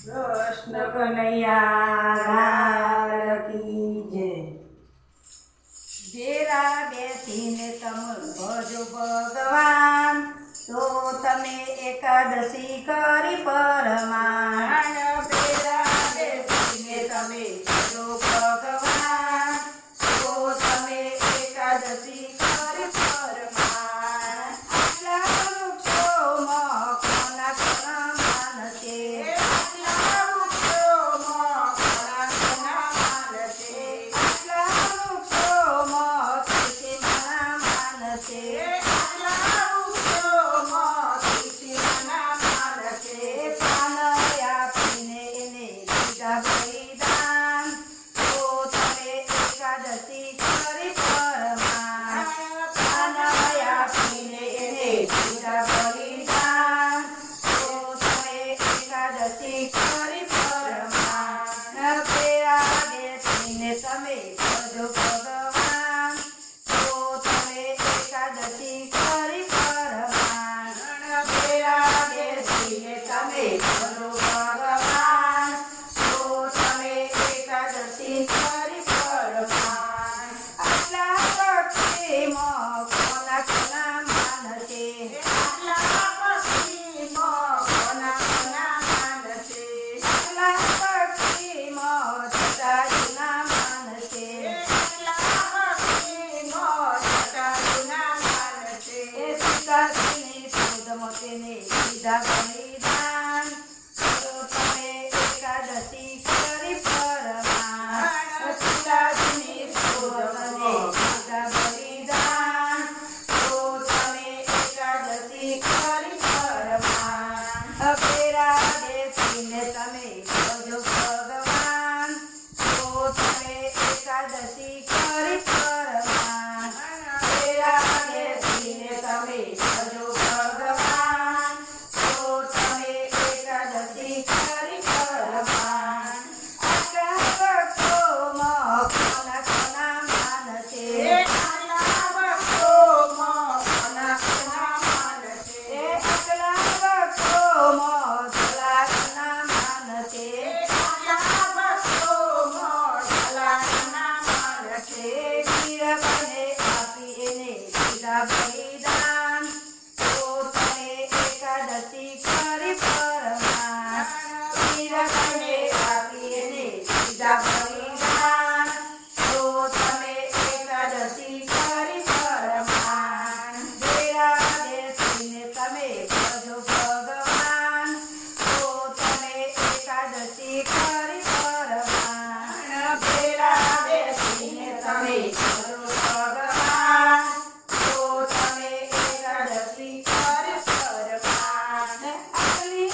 કૃષ્ણ કનૈયા લાલ કી જય. ઘેરા બેસીને તમે ભજો ભગવાન, તો તમે એકાદશી કરી પરમાન. ઘેરા બેસીને તમે ભજો ભગવાન, તો તમે એકાદશી કરી પરમાન. આટલા વૃક્ષોમાં કોના કોના માન છે? આટલા વૃક્ષોમાં કોના કોના માન છે? આટલા વૃક્ષોમાં તુલસીમાના માન છે? આટલા વૃક્ષોમાં તુલસીમાના માન છે? પાન આપીને એને દીધા બલિદાન, તો તમે એકાદશી કરી પરમાન. પાન આપીને એને દીધા બલિદાન, તો તમે એકાદશી કરી પરમાન. ઘેરા બેસીને તમે ભજો ભગવાન, તો તમે એકાદશી કરી પરમાન. ઘેરા બેસીને તમે ભજો ભગવાન, તો તમે એકાદશી કરી પરમાન. આટલા પક્ષીમાં કોના કોના માન છે? આટલા પક્ષીમાં કોના કોના માન છે? આટલા પક્ષીમાં જટાયુના માન છે? આટલા પક્ષીમાં જટાયુના માન છે? સીતાજીની શોધમાં તેને દીધા બલિદાન, તો તમે એકાદશી કરી પરમાન. સીતાજીની શોધમાં દીધા બલિદાન, તો તમે એકાદશી કરી પરમાન. ઘેરા બેસીને તમે ભજો ભગવાન, તો તમે એકાદશી કરી પરમાન. ઘેરા બેસીને તમે ભજો ભગવાન, તો તમે એકાદશી કરી પરમાન. આટલા વૃક્ષોમાં કોના કોના માન છે? આટલા વૃક્ષોમાં કોના કોના માન છે? આટલા વૃક્ષોમાં જલારામના માન છે? આટલા વૃક્ષોમાં જલારામના માન છે? વીરબને આપી એને દીધા બલિદાન, તો તમે એકાદશી કરી પરમાન. વીરબને આપી એને દીધા બલિદાન, તો તમે એકાદશી કરી પરમાન. ઘેરા બેસીને તમે ભજો ભગવાન, તો તમે એકાદશી કરી પરમાન. ઘેરા બેસીને તમે ભજો ભગવાન, તો તમે એકાદશી કરી પરમાન. આટલી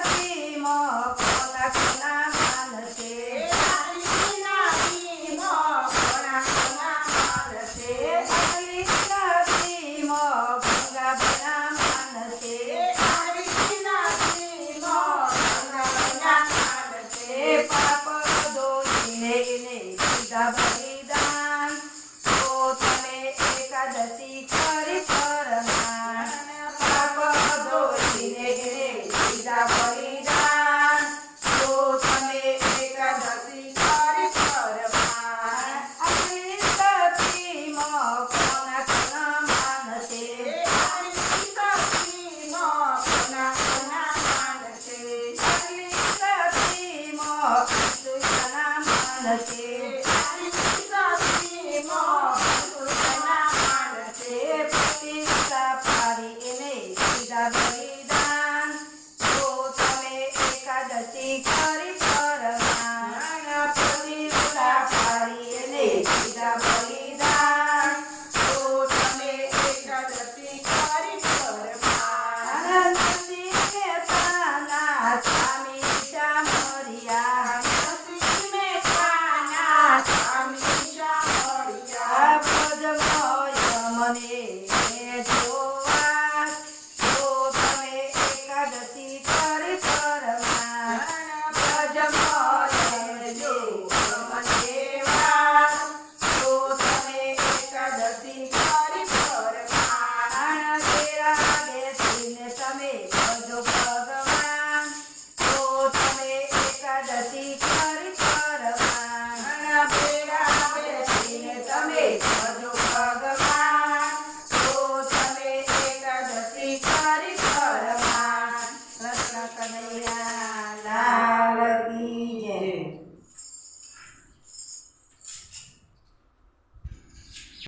નદીમાં કોના કોના માન છે? આટલી નદીમાં કોના કોના માન છે? આટલી નદીમાં ગંગાબના માન છે? આટલી નદીમાં ગંગાબના માન છે? પાપ ધોઈને એને દીધા બલિદાન, તો તમે એકાદશી કરી પરમાન. પાપ ધોઈને એને દીધા બલિદાન, તો તમે એકાદશી કરી પરમાન. આટલી સતીમાં કોના કોના માન છે? આટલી સતીમાં કોના કોના માન છે? આટલી સતીમાં તુલસીના માન છે? આટલી સતીમાં તુલસીના માન છે? પ્રતિષ્ઠા પાડી એને દીધા બલિદાન,